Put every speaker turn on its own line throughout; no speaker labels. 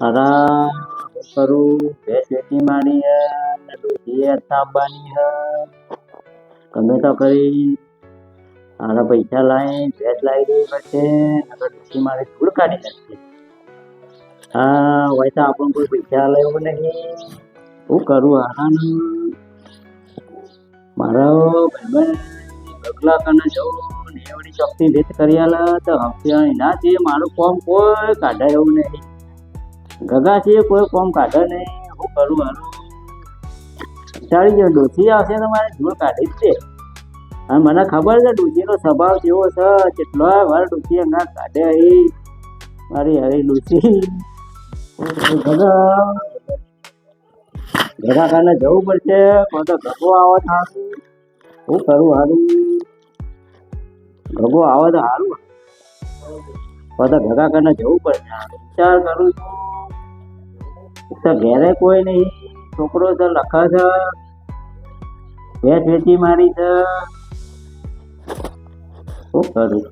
અરા શું કરું? ભેંસ વેચી મારી હે ને ડોશીએ તાપવાની હે. ગમે તો કરી આના પૈસા લાવી ભેંસ લાવી દેવી પડશે, નકર ડોશી મારી ધૂળ કાઢી નાખશે. હા હોય તો આપણને કોઈ પૈસા લે એવું નહીં. શું કરું આરાનું? મારો ભાઈબંધ બગલા કને જવું ને એવડી ચોકથી ભેટ કરી આલે તો હપ્તે ના છે મારું કોમ કોઈ કાઢે એવું નહીં. ગગા છે કોઈ કોમ કાઢે નહીં. શું કરું હારું? વિચારી ગયો ડોશી આવશે તો મારે ધૂળ કાઢી જ છે. અને મને ખબર છે ડોશીનો સ્વભાવ કેવો છે. કેટલો વાર ડોશી અંગા કાઢે અહીં મારી હરી ડોશી. ગગા કાને જવું પડશે. કોઈ તો ગગો આવે સારું. શું કરું હારું? ગગો આવે તો સારું. કોઈ તો ગગા કાને જવું પડશે. વિચાર કરું છું તો ઘેરે કોઈ નહીં. છોકરો છે લખા છે, ભેંસ વેચી મારી છે. શું કરું?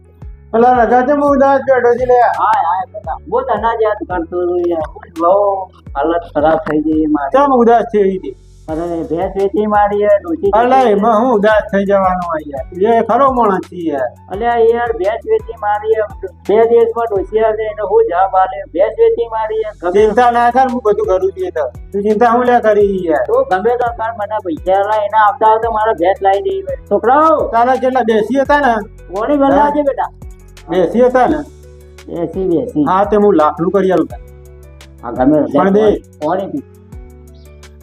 અલા રજા છે હું ઉદાસ બેઠો છે લે.
હાય હાય બધા બહુ અનાજ યાદ કરતો હતો યાર. બહુ હાલત ખરાબ થઈ ગઈ મારી.
કેમ ઉદાસ છે ઈ?
અરે ભેંસ વેચી મારી હે ડોશી.
અલા એમાં હું ઉદાસ થઈ જવાનો યાર. એ ખરો માણસ છે યાર.
અલ્યા યાર ભેંસ વેચી મારી હે. 2 દિવસમાં ડોશી આવે એને હું જવાબ આલે. ભેંસ વેચી મારી હે.
ચિંતા ના કર હું બધું કરું છું તો. તું ચિંતા હું લે કરી યાર.
તો ગમે તો કર મને પૈસા લાય એના આવતા આવતા મારા ભેંસ લાવી દેવી. છોકરાઓ
તારા જેટલા બેસી હતા ને,
કોની બદલા છે બેટા?
બેસી હતા ને,
બેસી
હા તે હું લાખનું કરી આલું.
હા ગમે
પણ દે.
કોની પી?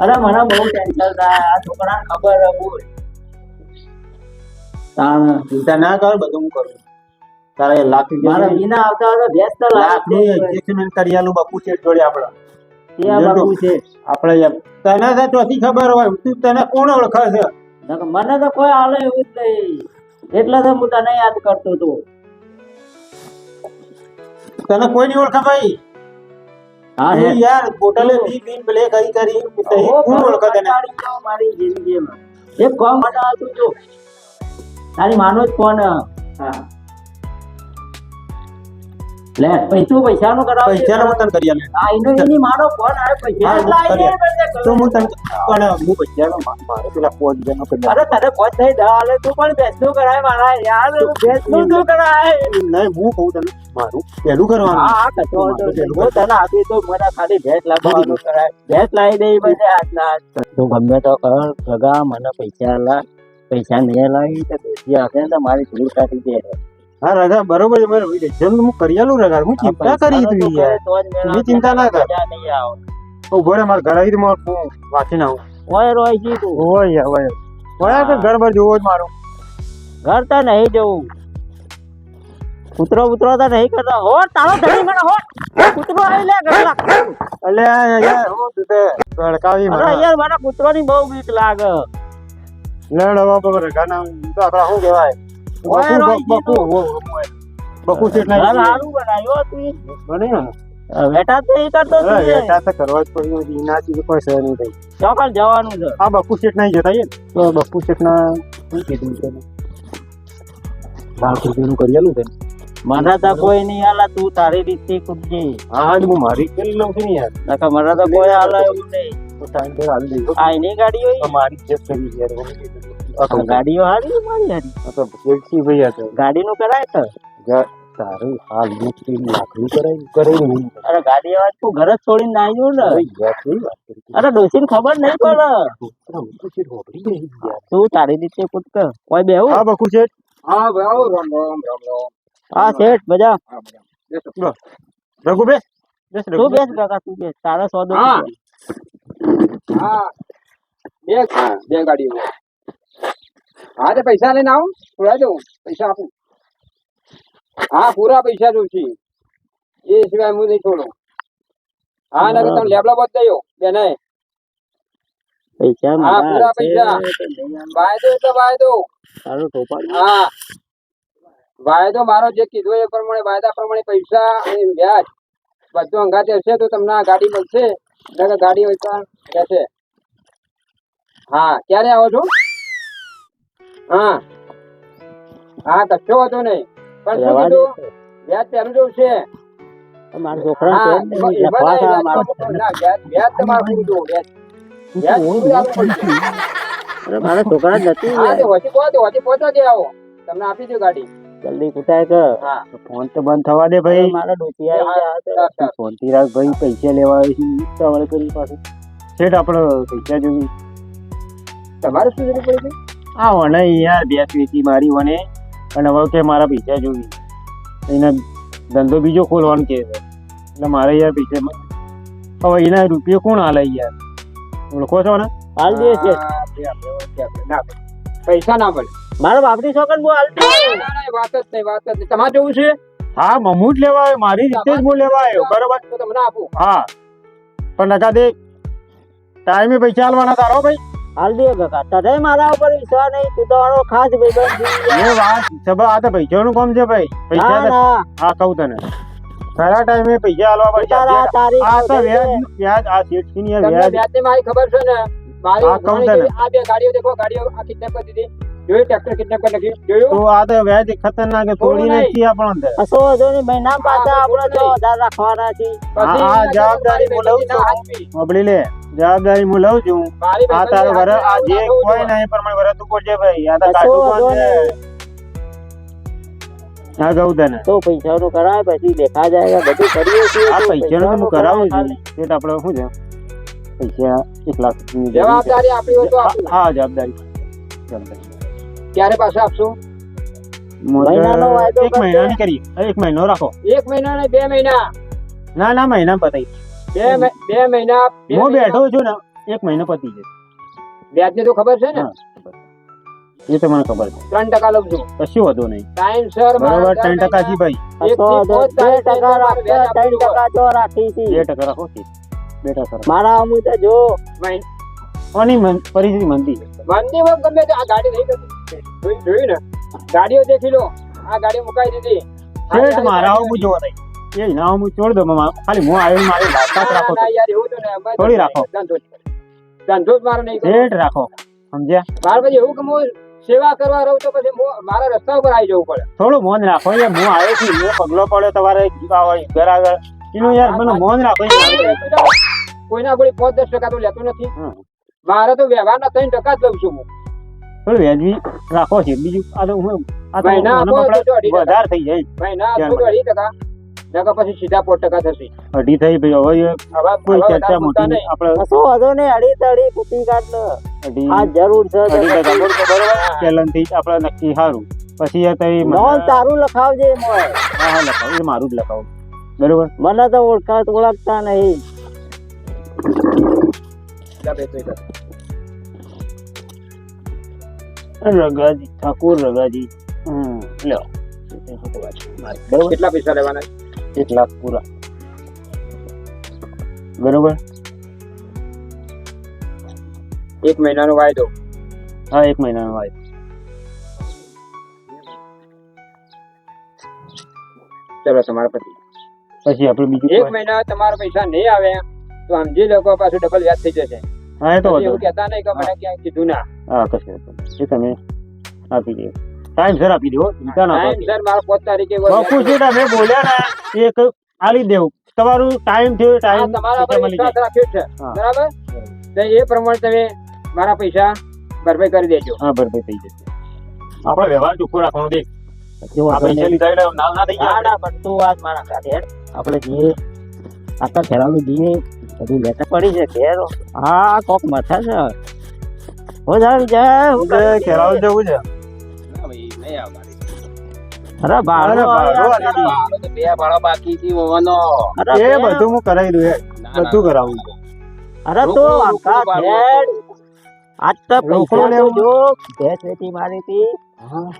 અરે મને બહુ ટેન્શન થાય. આ છોકરાને ખબર હે બોલ. તાણ
ચિંતા ના કર બધું હું કરું. તારા એ લાખ
મારા વિના આવતા આવતા ભેંસ તો
લાખનું
લાવી
એડજસ્ટમેન્ટ કરી આલું બાપુ છે જોડે આપણે.
ત્યાં બાપુ છે.
આપણે યાર તને તો ચોથી ખબર હોય તું તને કોણ ઓળખે છે?
નકર મને તો કોઈ હાલે એવું જ નહીં. એટલે તો હું તને યાદ કરતો હતો.
તને કોઈ નહીં ઓળખે ભાઈ.
હા
એ યાર પોટલે બી પ્લે કરી કોણ ઓળખે તને?
મારી જિંદગીમાં એક કોમ માટે હતું જો તારી માનો જ કોણ.
હા
લે પૈસા નું કરાવ.
પૈસાનો મતન કરી આલે.
આ એની માનો કોણ આવે પૈસા એટલે આઈ જાય
તો હું તને પણ હું પૈસાનો મારો પેલા પોચ જણનો કરી
અરે તને કોઈ થઈ દાલે તું પણ બેસતું કરાય મારા યાર. બેસતું તું કરાય
નહીં હું કહું તને મારું પેલું કરવાનું.
હા કચો હું તને આપી તો મને ખાલી ભેંસ લાવવાનું કરાય. ભેંસ લાવી દે પછી આજના તું ગમે તો કર સગા મને પૈસા લાવ. પૈસા નહીં લાવી તો ડોશી આવશે ને તો મારી ધૂળ કાઢી દે.
હા રગા બરોબર છે બરોબર છે. જેમ હું કરી આલું રગા હું ચિંતા કરી તું યાર. તું ચિંતા ના કર. ઉભો રે મારા ઘર આવી માર વાંચી ના
ઓય રોય જી તું
હોય હોય હોય કે ઘર પર જોવો જ મારું
ઘર તો નહીં જવું. કૂતરો તો નહીં કરતા. હો તારો ધણી મને હો કૂતરો આવી લે ગળા.
અલે યાર હું તું ગળકાવી
અરે યાર મને કૂતરોની બહુ બીક લાગે.
લડ હવા પર ગાના તો આપડા શું કહેવાય
ઓય રોય જી તું
બકુ સેટ
ઘર
નહીં
હારું બનાવ્યો તું.
બને ને
બેટા તો એ કરતો તું એ.
બેટા તો કરવા જ પડ્યું ના ચીજ કોઈ સર નહીં થઈ.
ચોકલ જવાનું છે.
આ બકુ સેટ નહીં જતા યાર તો બકુ સેટ ના શું કીધું છે લાખ રૂપિયાનું કરી આલું છે.
મને તો કોઈ નહીં હાલે. તું તારી રીતે કૂદજે.
હા હા હું મારી કરી લઉં છું ને યાર.
નકર મને તો કોઈ હાલે એવું નહીં.
તો ટાઈમ પર હાલ દે
આ એની ગાડી હોય.
મારી ઇજ્જત કરી યાર
ગાડીઓ હારી મારી હારી.
તો સેટસી ભાઈ હતો
ગાડીનું કરાય તો
તારું હાલ દૂધ લાકડી કરાવી નહીં.
અરે ગાડી આવા તું ઘર જ છોડીને આવ્યો ને.
યાર કેવી વાત કરી
અરે ડોશીને ખબર નહીં પડે.
યાર
તું તારી રીતે કૂદ કર. કોઈ બેહું?
હા બકુ સેટ
હા ભાઈ આવો રામ રામ રામ રામ.
હા શેઠ મજા.
રઘુ બેસ બેસ
તું બેસ કાકા તું બેસ. તારા સોદો
હા. હા બે ગાડીઓ. હા તે પૈસા લઈને આવો થોડા દઉં પૈસા આપું. હા પૂરા પૈસા જોઉં છું એ સિવાય હું નહીં છોડું. હા ના તમે લેબડા બધ દયો બેને.
પૈસા
હા પૂરા પૈસા. વાયદો એટલે વાયદો.
તારું ટોપાડ.
હા વાયદો મારો જે કીધું એ પ્રમાણે વાયદા પ્રમાણે પૈસા અને વ્યાજ બધું અંગાતે હશે તો તમને આ ગાડી મળશે. ગાડી હોય તો રહેશે. હા ક્યારે આવો છો? હા હા કશો હતો નહીં પણ શું કીધું વ્યાજ પહેલું જવું છે.
મારા છોકરા લખવા હતા મારા મારા છોકરા જ નથી
તમને આપી દઉં ગાડી
જલ્દી કુટાય કે
હા
ફોન તો બંધ થવા દે ભાઈ
મારા ડોસિયા
ફોન થી રાખ ભાઈ પૈસા લેવા આવે છે સવારે કરી પાસે શેઠ આપણે પૈસા જોવી
તમારે શું જરૂર પડી ગઈ
આ વને યાર બે વેચી મારી વને અને હવે કે મારા પૈસા જોવી એને ધંધો બીજો ખોલવાનો કે છે એટલે મારે યાર પૈસા હવે એના રૂપિયા કોણ હાલે યાર ઓળખો છો ને
હાલ દે છે
પૈસા ના મળે
મારા બાપની છોકરા હું હાલ દે
વાત જ નહીં તમારે જોવું છે
હા મમૂટ લેવા આવ્યો મારી રીતે જ હું લેવા આવ્યો બરોબર
તો તમને આપું
હા પણ નકા દે ટાઈમે પૈસા હાલવાના તારો ભાઈ
હાલ દે કાકા તને મારા ઉપર વિશ્વાસ નહીં તું તો મારો ખાસ ભાઈબંધ
એ વાત સભા આ તો પૈસાનું કામ છે ભાઈ
ના
પૈસા
ના
હા કહું તને ખરા ટાઈમે પૈસા હાલવા પડશે
તારા તારીખ
આ તો વ્યાજ આ શેઠ ની
તમને
વ્યાજ
વ્યાજની મારી ખબર છે ને મારી
હા, કહું તને.
આ બે ગાડીઓ દેખો ગાડીઓ આ કિડનેપ કરી દીધી જોયું ટ્રેક્ટર કિડનેપ કરી નાખ્યું જોયું
તો આ તો વ્યાજ ખતરનાક છે. થોડી
નહીં.
નથી આપણો અંદર
અસો વધુ નહીં મહિના પાછા આપણે તો હજાર રાખવાના છે
પછી
આ જવાબદારી
મારી
હું લઉં
બેટી ના હાથ
છું
પી.
અબળી લે જવાબદારી હું લઉં છું
મારી
આ
બેટી
તારો
ના
ઘરે આ
હાથ
જે
પી.
કોઈ નહીં પ્રમાણે વરસ તું પડશે ભાઈ આ તો
કશો
કાઢું
વાંધો
કોણ છે હા કહું તને
તો પૈસાનું કરાય પછી દેખા જાય બધું કરીએ છીએ
આ
તો
પૈસાનું તો હું કરાવું છું
ખાલી.
સેઠ આપણે શું છે પૈસા 1 લાખ ની જરૂર છે.
જવાબદારી આપણી હોય તો આપું.
હા જવાબદારી
ક્યારે પાછા આપશો
મહિનાનો વાયદો
એક મહિનાની કરી એક મહિનો રાખો
એક મહિના ને 2 મહિના
ના મહિના પતાઈ
બે મહિના બે
હું
મહિના.
બેઠો છું ને એક મહિનો પતી જાય
વ્યાજની તો ખબર છે ને
હા. એ તો મને ખબર છે
3% લઉં છું
કશું વધુ નહીં
ટાઈમ સર
બરોબર 3% થી ભાઈ
કશો વાંધો નહીં. 2% રાખજો, 3% તો રાખી છે
2% રાખો કે 2% રાખો
મારા અમુ તો જો
આની પરિસ્થિતિ મંદી છે.
મંદી વખત ગમે તે આ ગાડી નહીં કરતી જોયું ને ગાડીઓ દેખી લો આ ગાડી મુકાઈ દીધી
શેઠ મારા હું જોવા નહીં એ ના હું છોડ દો મામા ખાલી હું આવ્યો મારી લાગતા જ રાખો
ના, યાર એવું તો ને અમારે
થોડી રાખો.
ધંધો જ કરે. ધંધો જ મારો નહીં કરવો.
શેઠ રાખો સમજ્યા
મારે પછી એવું કે હું સેવા કરવા રહું તો પછી મારા રસ્તા ઉપર આવી જવું પડે
થોડું મોન રાખો યાર હું આવ્યો છું મેં પગલો પડ્યો તમારે ઘર આગળ એનું યાર મને મોન રાખો યાર.
કોઈના ગોળી 5-10% તો લેતો નથી
હમ.
મારે તો વ્યવહારના 3% જ લઉં છું હું
થોડું વ્યાજબી રાખો છે બીજું આ તો હું આ તો
મહિના
મને
આપો તો
પકડે
2.5%.
વધારે થઈ જાય
ભાઈ ના
ચાલ
થોડું 2.5%. નકર પછી સીધા 5% થશે
અઢી થઈ ભાઈ હવે
હવે
કોઈ
હવે
ચર્ચા
વધારે
મોટી
પૂછતા
નહીં
નહીં.
આપણે
કશો વાંધો નહીં અડી તડી કૂટી કાઢ લો
અઢી
આ જરૂર છે
અઢી ટકા બરોબર પહેલાથી આપણે નક્કી સારું પછી આ તઈ
નોંધ તારું લખાવજે મોય
હા લખાવ એ મારું જ લખાવું બરોબર
મને તો ઓળખતા નહીં
જા બે તો જા.
રગાજી ઠાકોર રગાજી લ્યો બરોબર
કેટલા પૈસા લેવાના
1 લાખ પૂરા બરોબર
1 મહિનાનો વાયદો
હા 1 મહિનાનો વાયદો
ચલો તમારા પછી
પછી આપણે બીજું
1
કોઈ-
મહિના તમારા પૈસા નહીં આવે તો સમજી લોકો પાછું ડબલ વ્યાજ થઈ જશે
હા એ તો
પછી
વધુ
એવું કહેતા નહીં કે મને ક્યાંય કીધું ના
હા કશું વાંધો નહીં. એ તમે આપી દો ટાઈમ સર આપી દો ચિંતા ના
ટાઈમ
કરો
સર મારા 5 તારીખે
બાપુ છે તમે બોલ્યા ને એક આલી દેવું તમારું ટાઈમ થયો ટાઈમ
તમારા પર
મળી
વિશ્વાસ
જાય
રાખ્યો છે
હા.
બરાબર તો એ પ્રમાણે તમે મારા પૈસા ભરપાઈ કરી દેજો
હા ભરપાઈ થઈ જશે આપણે વ્યવહાર ચોખ્ખો રાખવાનો દેખ
જો
આ પૈસા લીધા એટલે નાલ ના થઈ
ના
ગયા
ના પણ તું વાત મારા કાઢે આપણે જે આખા ખેરાલું જઈએ બધું લેતા પડી છે ઘેર હા કોક મથા છે હો જાણ જાય
ખેરાલ જવું છે
અરે ભાડું
અરે ભાડું
આવે
આલી
યાર.
દઈએ.
બે ભાડો બાકી થી હોવાનો
અરે
એ
બે-
બધું હું કરાવી દઉં યાર. બધું કરાવું છું.
અરે તો
રોકડું,
આખા
રોકડું
ઘેર આજ તો
રોકડું
પૈસા તો
લેવું.
જો ભેંસ વેચી મારી હતી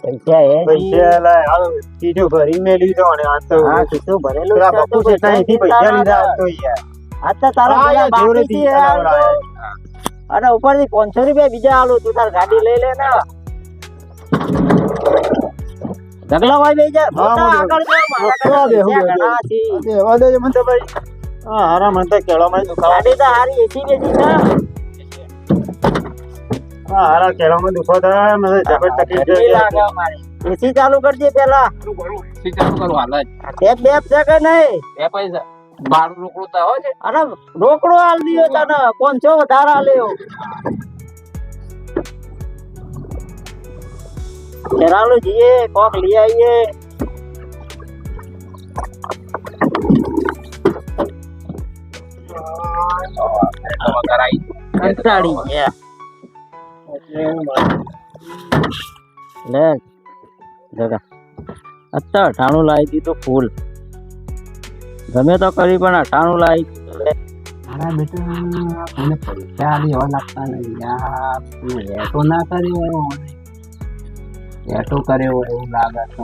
પૈસા હે જી.
પૈસા લાય, હાલો, ચીજો ભરીને મેલી દો અને આ તો
હા ખિસ્સું ભરેલું
પેલા
છે તો
બાપુ છે ત્યાંથી
ચિંતા
પૈસા
ના
લીધા
કર.
તો યાર
આજ તો તારા
હા,
પેલા
યાર,
બાકી
જોરેથી
છે યાર
ચલાવડાવે.
તો. અને ઉપરથી 500 રૂપિયા બીજા આલું તું તાર ગાડી લઈ લે ને ઢગલા ભાઈ બેહી જા.
હા,
મોટા
હું
આગળ જાઓ, મારા
હા,
કાંઈ
બેહું,
પૈસા
બેહું.
ઘણા છે.
દેવા દેજો મને તો ભાઈ હા હારા મને તો કેળામાં દુખાવા
ગાડી તો હારી એસી બેસી છે
હા હારા કેળામાં દુખવા થાય મને જબર તકલીફ
ગરમી
છે
લાગે અમારે. એસી ચાલુ કરજે પેલા
શું કરું?
વસ્તી ચાલુ કરું હાલ જ
ટેપ બેપ છે કે નહીં?
બે પૈસા ભાડું રોકડું તો હોય છે
અરે રોકડો આલ દિયો તને 500 વધારે આલ્યો. ચાલો જઈએ કોક લઈ આવીએ.
કરાઈ
કંટાળી ગયા. લે જગા અત્યારે 98 લાવી દીધું ફૂલ. ગમે તો કરી પણ 98 લાવી.
મારા બેટા મને પૈસા આલી એવા લાગતા નહીં યાર તું એટો ના કર્યો એટો કર્યો એવું લાગે છે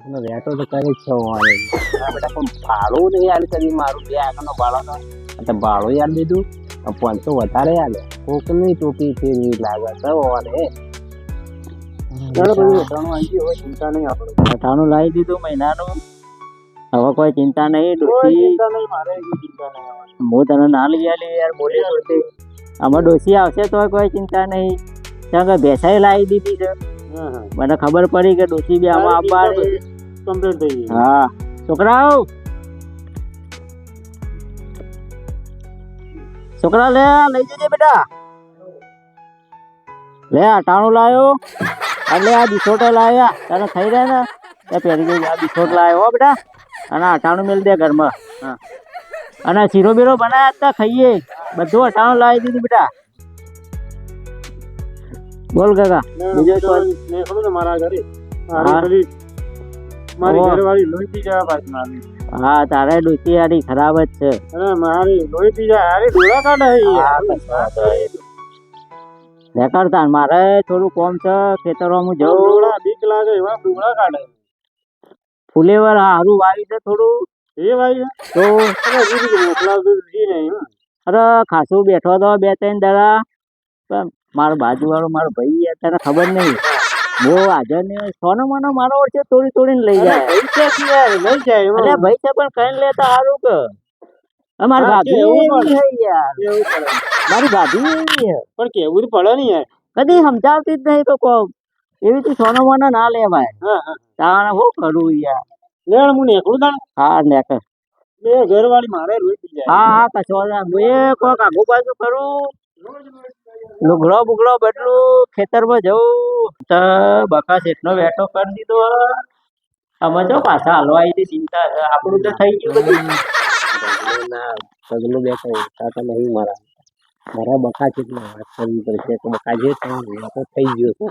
મને વેટો તો કરી જ છે મારે બેટા પણ ભાડું નહીં આલી કરી મારું 2 આંકનો ભાડો તો ભાડું યાદ દીધું 500 વધારે આલે કોકની ટોપી ફેરવી લાગે છે ઓને ચાલો ભાઈ ત્રણ આવી હોય ચિંતા નહીં આપણે
98 લાવી દીધું મહિનાનું. હવે કોઈ ચિંતા નહીં. ડોસી
મારે ચિંતા નહીં.
હું તને ના લઈ આલી યાર બોલી બોલતી. આમાં ડોસી આવશે તો કોઈ ચિંતા નહીં. કારણ કે ભેસાઈ લાવી દીધી છે. મને ખબર પડી કે ડોસી બી આમાં આપવાની.
કમ્પ્લીટ થઈ ગઈ.
હા છોકરાઓ છોકરા લે લઈ જજે બેટા. લે 98 લાવ્યો એટલે આ બિસ્કોટ લાવ્યા તને થઈ રહે ને એ પહેરી ગઈ. આ બિસ્કોટ લાવ્યો હો બેટા અને 98 મેલ દે ઘરમાં. હા અને શીરો બીરો બનાવ્યા હતા ખાઈએ બધું 98 લાવી દીધું બેટા. બોલ કાકા બીજો
મેં ખબર ને મારા ઘરે
હા.
મારી
ઓહો.
ઘરવાળી લોહી પી જાય પાછી મારી.
હા તારે ડોસી યારી ખરાબ જ છે.
અરે મારી લોહી પી જાય હારી ડોળા કાઢે
કરતા મારે થોડું કોમ છે ખેતરોમાં જવું.
ડોળા બીક લાગે એવા ડોળા કાઢે.
ફુલેવર હારું વાવી છે થોડું
એ ભાઈ
તો
મોકલાવતું નહીં.
અરે ખાસું બેઠો તો 2-3 દાડા પણ મારો બાજુ વાળો મારો ભાઈ યાર તને ખબર નહીં બહુ હાજર નહીં હોય. સોનો માનો મારો વચ્ચે તોડીને લઈ જાય.
લઈ જાય
અરે ભાઈ છે પણ કઈ લેતા સારું કે અમારી
હા,
ભાભી
કેવું
એવી છે યાર.
એવું પડે.
મારી ભાભી એવી છે
પણ કેવું તો પડે નહીં યાર.
કદી સમજાવતી જ નહીં તો કહું એવી તું સોનો માનો ના લેવાય.
હા હા
તાણે શું કરું યાર.
લેણ હું નેકળું તાણ
હા નેકર.
બે ઘરવાળી મારે લોહી પી જાય.
હા હા કશો વાંધો નહીં. હું એ કોક આગુ બાજુ કરું લુગડો બુગડો બદલું ખેતરમાં જવું તો બકા શેઠનો વેટો કરી દીધો. અમે જો પાછા હાલવા આવી ચિંતા છે આપણું તો થઈ ગયું બધું.
ના પગલું બેઠો તાતા નહીં મારા બકા કેટલો વાત કરવી પડશે કે બકા જે થયું એ તો થઈ ગયો છે